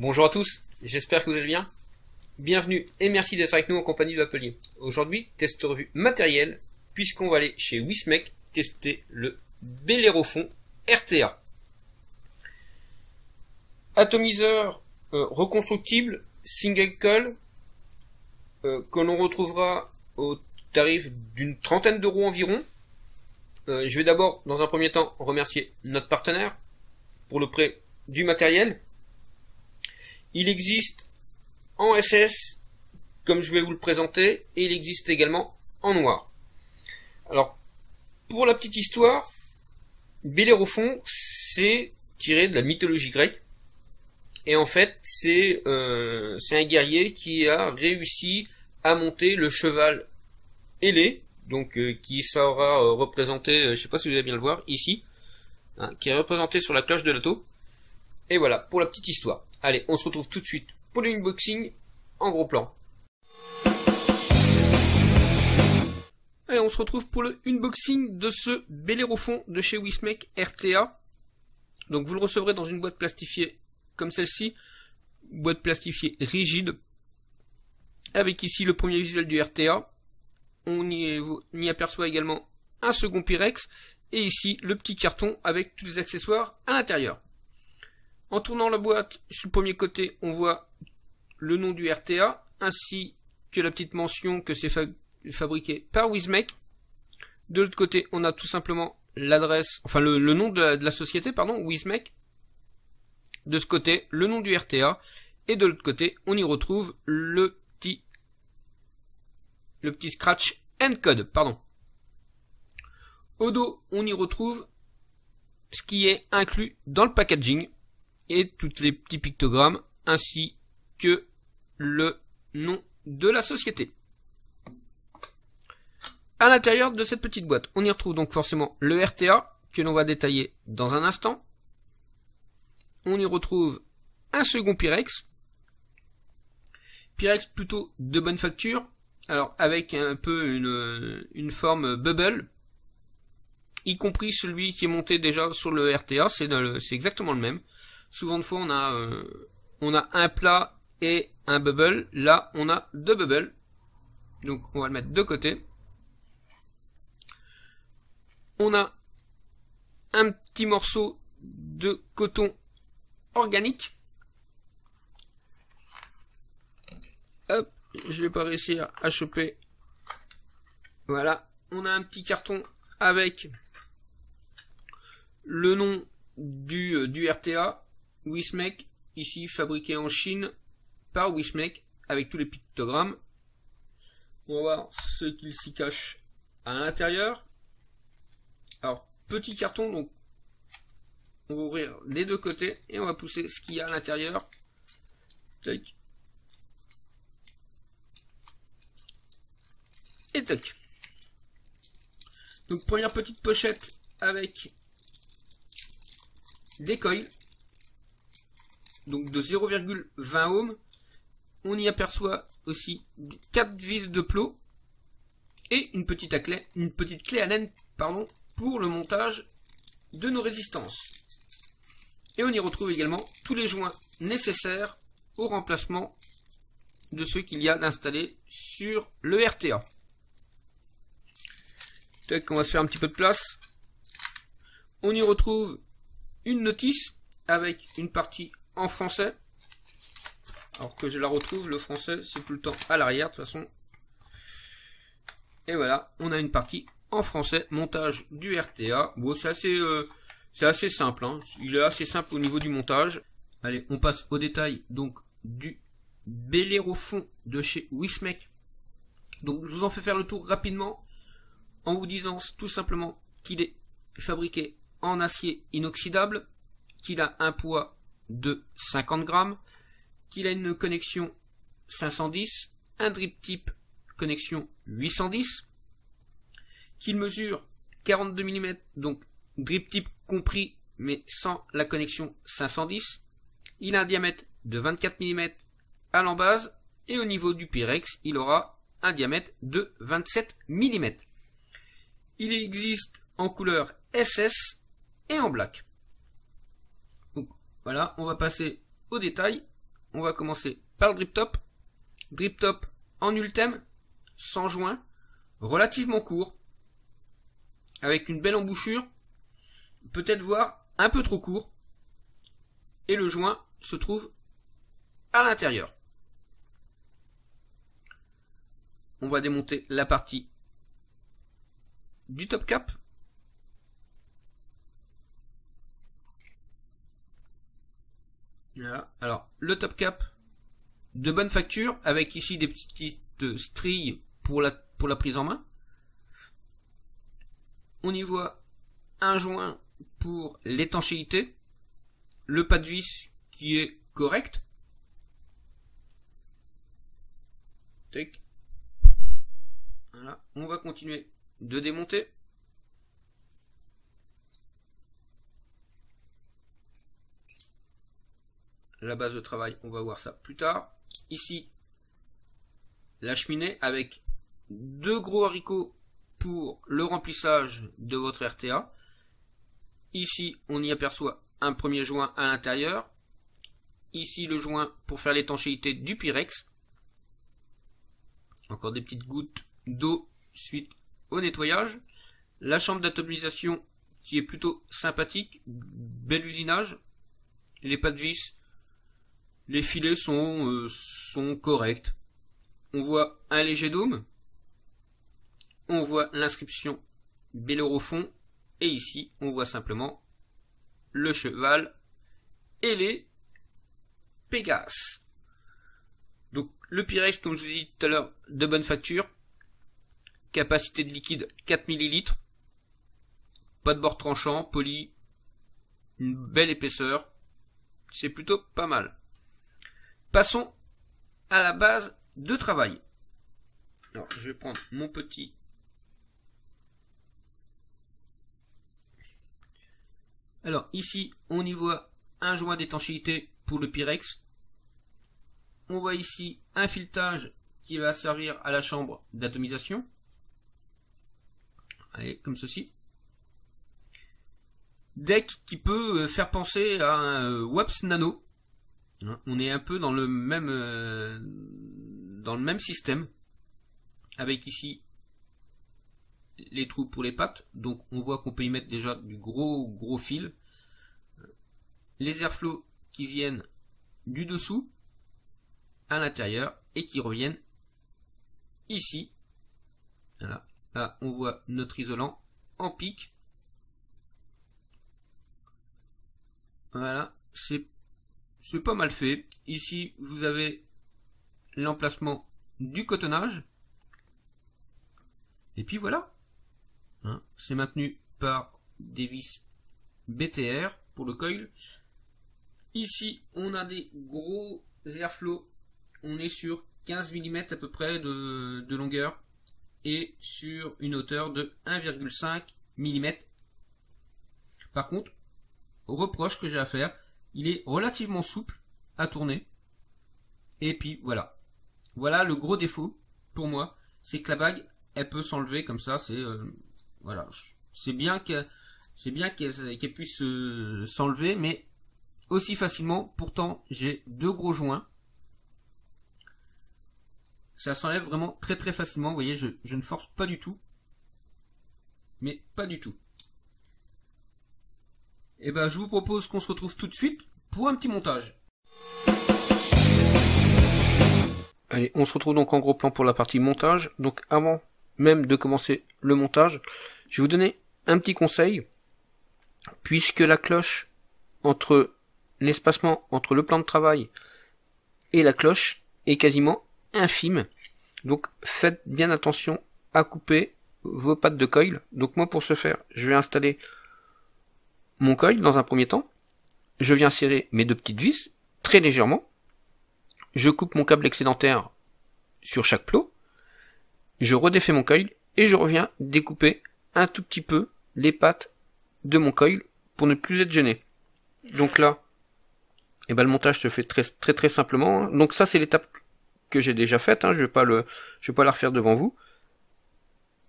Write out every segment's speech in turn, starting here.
Bonjour à tous, j'espère que vous allez bien. Bienvenue et merci d'être avec nous en compagnie de l'Atelier. Aujourd'hui, test revue matériel, puisqu'on va aller chez Wismec tester le Bellérophon RTA. Atomiseur reconstructible, single coil, que l'on retrouvera au tarif d'une trentaine d'euros environ. Je vais d'abord, dans un premier temps, remercier notre partenaire pour le prêt du matériel. Il existe en SS, comme je vais vous le présenter, et il existe également en noir. Alors, pour la petite histoire, Bellérophon, c'est tiré de la mythologie grecque. Et en fait, c'est un guerrier qui a réussi à monter le cheval ailé, donc qui sera représenté, je sais pas si vous allez bien le voir, ici, hein, qui est représenté sur la cloche de l'auto. Et voilà, pour la petite histoire. Allez, on se retrouve tout de suite pour l'unboxing en gros plan. Et on se retrouve pour le unboxing de ce Bellérophon de chez Wismec RTA. Donc vous le recevrez dans une boîte plastifiée comme celle-ci, boîte plastifiée rigide, avec ici le premier visuel du RTA. On y aperçoit également un second Pyrex, et ici le petit carton avec tous les accessoires à l'intérieur. En tournant la boîte, sur le premier côté, on voit le nom du RTA, ainsi que la petite mention que c'est fabriqué par Wismec. De l'autre côté, on a tout simplement l'adresse, enfin le nom de la société, pardon, Wismec. De ce côté, le nom du RTA, et de l'autre côté, on y retrouve le petit scratch and code, pardon. Au dos, on y retrouve ce qui est inclus dans le packaging, et tous les petits pictogrammes, ainsi que le nom de la société. À l'intérieur de cette petite boîte, on y retrouve donc forcément le RTA, que l'on va détailler dans un instant. On y retrouve un second Pyrex. Pyrex plutôt de bonne facture, alors avec un peu une forme bubble, y compris celui qui est monté déjà sur le RTA, c'est exactement le même. Souvent de fois on a un plat et un bubble, là on a deux bubbles, donc on va le mettre de côté. On a un petit morceau de coton organique. Hop, je vais pas réussir à choper. Voilà, on a un petit carton avec le nom du RTA. Wismec, ici fabriqué en Chine par Wismec, avec tous les pictogrammes. On va voir ce qu'il s'y cache à l'intérieur. Alors, petit carton, donc on va ouvrir les deux côtés et on va pousser ce qu'il y a à l'intérieur. Tac. Et tac. Donc première petite pochette avec des coils. Donc de 0,20 ohms. On y aperçoit aussi 4 vis de plot et une petite clé Allen, pardon, pour le montage de nos résistances. Et on y retrouve également tous les joints nécessaires au remplacement de ceux qu'il y a d'installés sur le RTA. Peut-être qu'on va se faire un petit peu de place. On y retrouve une notice avec une partie en français, alors que je la retrouve, le français c'est tout le temps à l'arrière de toute façon. Et voilà, on a une partie en français, montage du RTA. Bon, c'est assez simple, hein. Il est assez simple au niveau du montage. Allez, on passe au détail donc du Bellérophon de chez Wismec. Donc je vous en fais faire le tour rapidement en vous disant tout simplement qu'il est fabriqué en acier inoxydable, qu'il a un poids de 50 grammes, qu'il a une connexion 510, un drip tip connexion 810, qu'il mesure 42 mm, donc drip tip compris, mais sans la connexion 510. Il a un diamètre de 24 mm à l'embase, et au niveau du Pyrex, il aura un diamètre de 27 mm. Il existe en couleur SS et en black. Donc voilà, on va passer au détail on va commencer par le drip top. Drip top en ultime, sans joint, relativement court, avec une belle embouchure, peut-être voire un peu trop court, et le joint se trouve à l'intérieur. On va démonter la partie du top cap. Voilà. Alors, le top cap de bonne facture, avec ici des petites stries pour la prise en main. On y voit un joint pour l'étanchéité, le pas de vis qui est correct. Tac. Voilà. On va continuer de démonter. La base de travail, on va voir ça plus tard. Ici, la cheminée avec deux gros haricots pour le remplissage de votre RTA. Ici, on y aperçoit un premier joint à l'intérieur. Ici, le joint pour faire l'étanchéité du Pyrex. Encore des petites gouttes d'eau suite au nettoyage. La chambre d'atomisation qui est plutôt sympathique. Bel usinage. Les pas de vis, les filets sont corrects. On voit un léger dôme. On voit l'inscription Bellérophon. Et ici, on voit simplement le cheval et les Pégases. Donc, le Pyrex, comme je vous ai dit tout à l'heure, de bonne facture. Capacité de liquide 4 ml. Pas de bord tranchant, poli. Une belle épaisseur. C'est plutôt pas mal. Passons à la base de travail. Alors, je vais prendre mon petit. Alors, ici, on y voit un joint d'étanchéité pour le Pyrex. On voit ici un filetage qui va servir à la chambre d'atomisation. Allez, comme ceci. Deck qui peut faire penser à un WAPS Nano. On est un peu dans le même système, avec ici les trous pour les pattes. Donc on voit qu'on peut y mettre déjà du gros fil. Les airflows qui viennent du dessous à l'intérieur et qui reviennent ici. Voilà. Là on voit notre isolant en pic. Voilà, c'est pas mal fait. Ici, vous avez l'emplacement du cotonnage. Et puis voilà. Hein, c'est maintenu par des vis BTR pour le coil. Ici, on a des gros airflows. On est sur 15 mm à peu près de longueur. Et sur une hauteur de 1,5 mm. Par contre, reproche que j'ai à faire, il est relativement souple à tourner. Et puis voilà. Voilà le gros défaut pour moi, c'est que la bague, elle peut s'enlever comme ça. C'est voilà, c'est bien qu'elle puisse s'enlever, mais aussi facilement. Pourtant, j'ai deux gros joints. Ça s'enlève vraiment très facilement. Vous voyez, je ne force pas du tout, mais pas du tout. Et ben, je vous propose qu'on se retrouve tout de suite pour un petit montage. Allez, on se retrouve donc en gros plan pour la partie montage. Donc avant même de commencer le montage, je vais vous donner un petit conseil. Puisque la cloche entre l'espacement entre le plan de travail et la cloche est quasiment infime. Donc faites bien attention à couper vos pattes de coil. Donc moi pour ce faire, je vais installer mon coil dans un premier temps. Je viens serrer mes deux petites vis très légèrement. Je coupe mon câble excédentaire sur chaque plot. Je redéfais mon coil et je reviens découper un tout petit peu les pattes de mon coil pour ne plus être gêné. Donc là, et ben le montage se fait très simplement. Donc ça c'est l'étape que j'ai déjà faite. Je vais pas la refaire devant vous.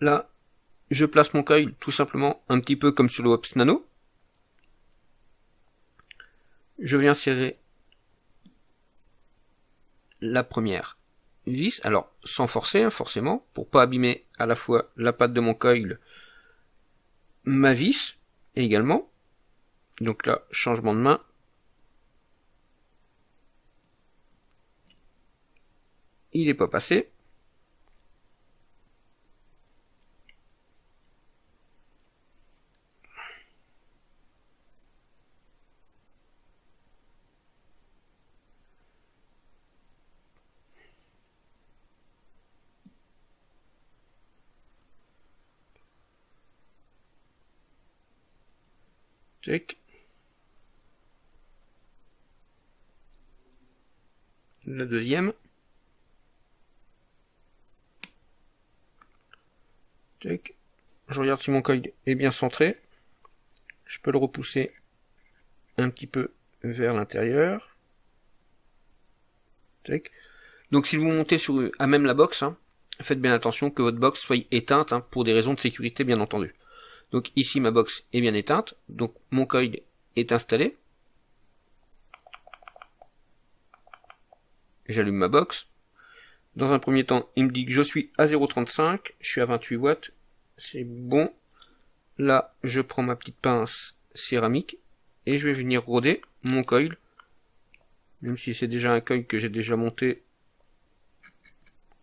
Là, je place mon coil tout simplement un petit peu comme sur le WAPS Nano. Je viens serrer la première vis, alors sans forcer hein, forcément, pour pas abîmer à la fois la patte de mon coil, ma vis également. Donc là, changement de main. Il n'est pas passé. Check. La deuxième. Check. Je regarde si mon coil est bien centré. Je peux le repousser un petit peu vers l'intérieur. Check. Donc si vous montez sur à même la box, hein, faites bien attention que votre box soit éteinte hein, pour des raisons de sécurité bien entendu. Donc ici ma box est bien éteinte, donc mon coil est installé. J'allume ma box. Dans un premier temps, il me dit que je suis à 0,35, je suis à 28 watts, c'est bon. Là, je prends ma petite pince céramique et je vais venir roder mon coil, même si c'est déjà un coil que j'ai déjà monté.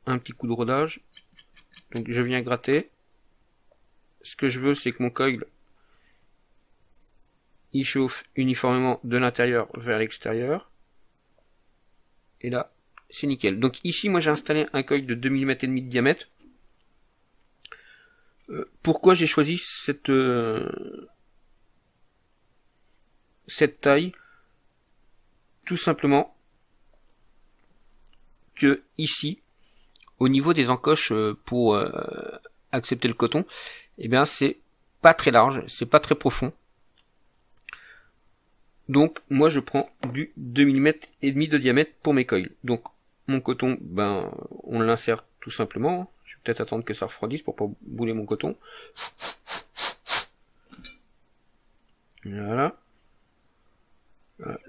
Un petit coup de rodage. Donc je viens gratter. Ce que je veux, c'est que mon coil il chauffe uniformément de l'intérieur vers l'extérieur. Et là, c'est nickel. Donc ici, moi j'ai installé un coil de 2 mm et demi de diamètre. Pourquoi j'ai choisi cette taille? Tout simplement que ici, au niveau des encoches pour accepter le coton, eh bien c'est pas très large, c'est pas très profond. Donc moi je prends du 2 mm et demi de diamètre pour mes coils. Donc mon coton, ben on l'insère tout simplement. Je vais peut-être attendre que ça refroidisse pour pas bouler mon coton. Voilà.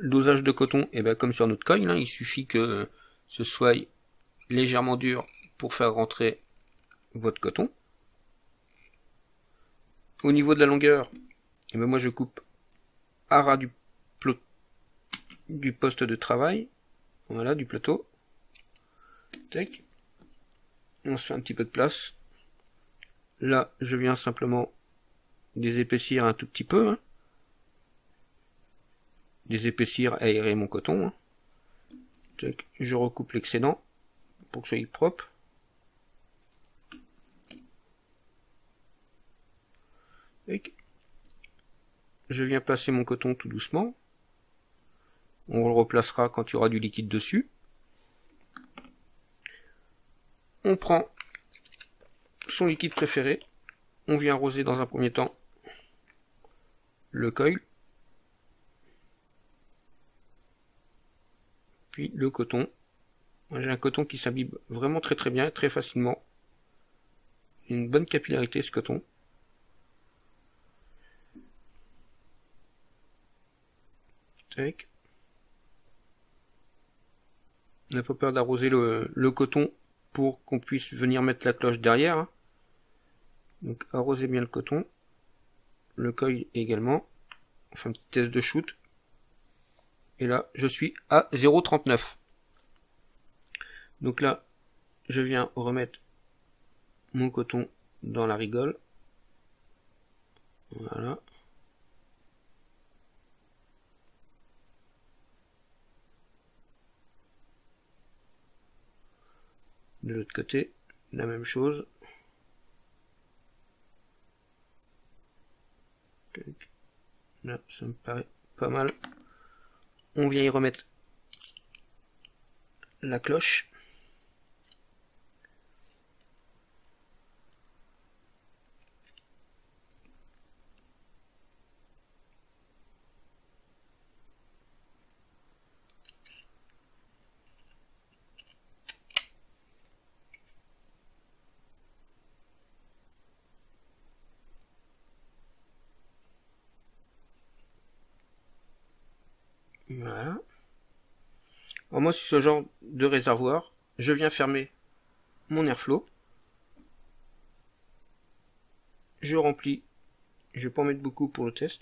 Dosage de coton, et ben comme sur notre coil, hein, il suffit que ce soit légèrement dur pour faire rentrer votre coton. Au niveau de la longueur, et ben moi je coupe à ras du poste de travail, voilà, du plateau. Tac. On se fait un petit peu de place. Là, je viens simplement désépaissir un tout petit peu. Hein. Désépaissir, aérer mon coton. Hein. Tac. Je recoupe l'excédent pour que ce soit propre. Tac. Je viens passer mon coton tout doucement. On le replacera quand il y aura du liquide dessus. On prend son liquide préféré. On vient arroser dans un premier temps le coil. Puis le coton. J'ai un coton qui s'imbibe vraiment très très bien, très facilement. Une bonne capillarité ce coton. Tac. On n'a pas peur d'arroser le coton pour qu'on puisse venir mettre la cloche derrière. Hein. Donc arrosez bien le coton. Le coil également. Enfin, un petit test de shoot. Et là, je suis à 0,39. Donc là, je viens remettre mon coton dans la rigole. Voilà. De l'autre côté, la même chose. Là, ça me paraît pas mal. On vient y remettre la cloche. Voilà. Alors moi, sur ce genre de réservoir, je viens fermer mon airflow. Je remplis. Je vais pas en mettre beaucoup pour le test.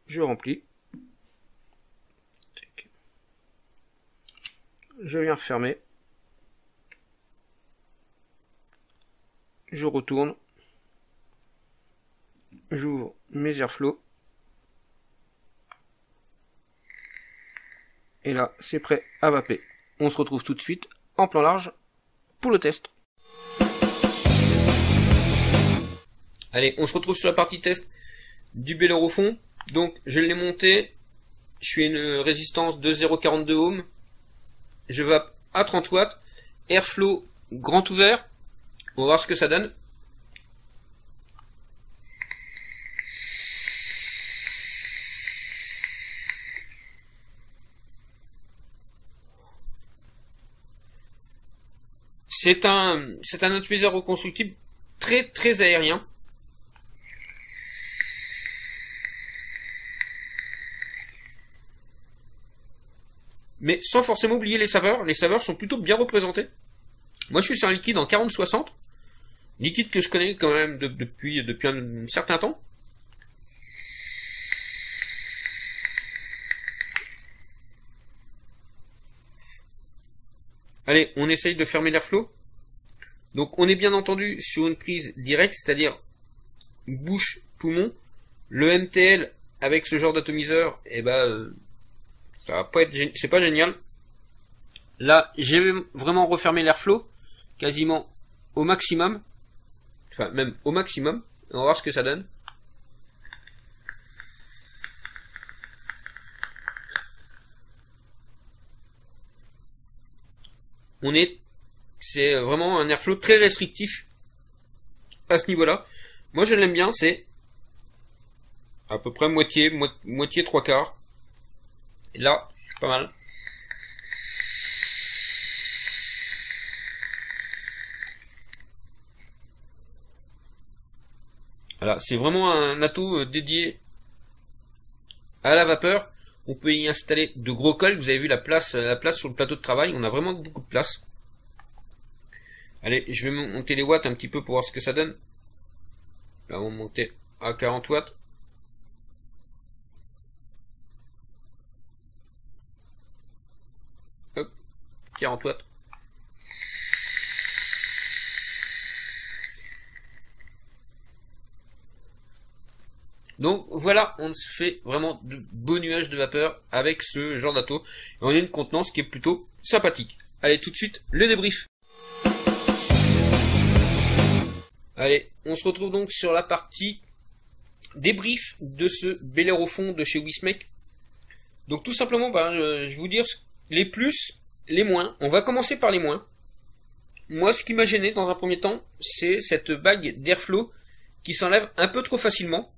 Je remplis. Je viens fermer. Je retourne. J'ouvre mes airflow. Et là, c'est prêt à vaper. On se retrouve tout de suite en plan large pour le test. Allez, on se retrouve sur la partie test du Bellerophon. Donc, je l'ai monté. Je suis à une résistance de 0,42 ohms. Je vape à 30 watts. Airflow grand ouvert. On va voir ce que ça donne. C'est un atomiseur reconstructible très aérien. Mais sans forcément oublier les saveurs. Les saveurs sont plutôt bien représentées. Moi je suis sur un liquide en 40-60. Liquide que je connais quand même depuis un certain temps. Allez, on essaye de fermer l'airflow. Donc on est bien entendu sur une prise directe, c'est-à-dire bouche-poumon. Le MTL avec ce genre d'atomiseur, ça va pas être, c'est pas génial. Là, j'ai vraiment refermé l'airflow, quasiment au maximum. Enfin, même au maximum. On va voir ce que ça donne. C'est vraiment un airflow très restrictif à ce niveau-là. Moi, je l'aime bien, c'est à peu près moitié, trois quarts. Et là, c'est pas mal. Voilà, c'est vraiment un atout dédié à la vapeur. On peut y installer de gros cols. Vous avez vu la place sur le plateau de travail. On a vraiment beaucoup de place. Allez, je vais monter les watts un petit peu pour voir ce que ça donne. Là, on va monter à 40 watts. Hop, 40 watts. Donc voilà, on se fait vraiment de beaux nuages de vapeur avec ce genre d'atto. Et on a une contenance qui est plutôt sympathique. Allez, tout de suite, le débrief. Allez, on se retrouve donc sur la partie débrief de ce Bellerophon de chez Wismec. Donc tout simplement, je vais vous dire les plus, les moins. On va commencer par les moins. Moi, ce qui m'a gêné dans un premier temps, c'est cette bague d'airflow qui s'enlève un peu trop facilement.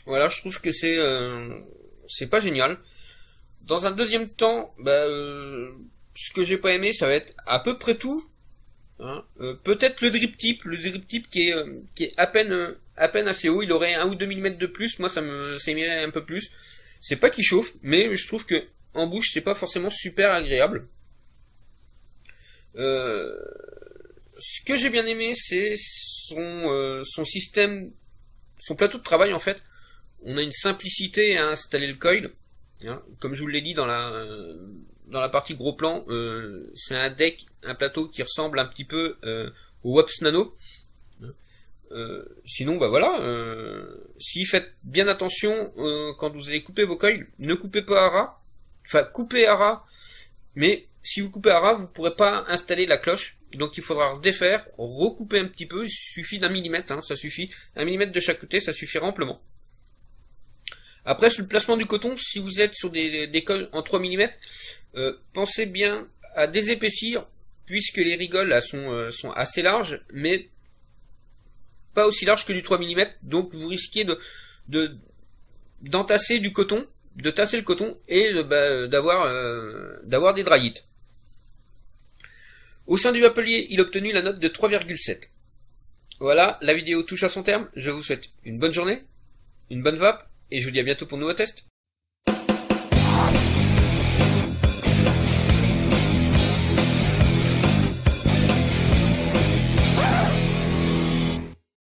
Voilà, je trouve que c'est pas génial. Dans un deuxième temps, ce que j'ai pas aimé, ça va être à peu près tout. Hein. Peut-être le drip tip qui est à peine assez haut. Il aurait 1 ou 2 mm de plus. Moi, ça m'irait un peu plus. C'est pas qu'il chauffe, mais je trouve que en bouche, c'est pas forcément super agréable. Ce que j'ai bien aimé, c'est son système, son plateau de travail en fait. On a une simplicité à installer le coil. Hein. Comme je vous l'ai dit dans la partie gros plan, c'est un plateau qui ressemble un petit peu au WAPS Nano. Sinon, si faites bien attention quand vous allez couper vos coils, ne coupez pas à ras. Enfin, coupez à ras, mais si vous coupez à ras, vous ne pourrez pas installer la cloche. Donc il faudra défaire, recouper un petit peu. Il suffit d'1 millimètre, hein, ça suffit. 1 millimètre de chaque côté, ça suffira amplement. Après, sur le placement du coton, si vous êtes sur des coils en 3 mm, pensez bien à désépaissir, puisque les rigoles là, sont assez larges, mais pas aussi larges que du 3 mm, donc vous risquez d'entasser du coton, de tasser le coton et d'avoir des draillites. Au sein du vapelier, il a obtenu la note de 3,7. Voilà, la vidéo touche à son terme. Je vous souhaite une bonne journée, une bonne vape, et je vous dis à bientôt pour de nouveaux tests.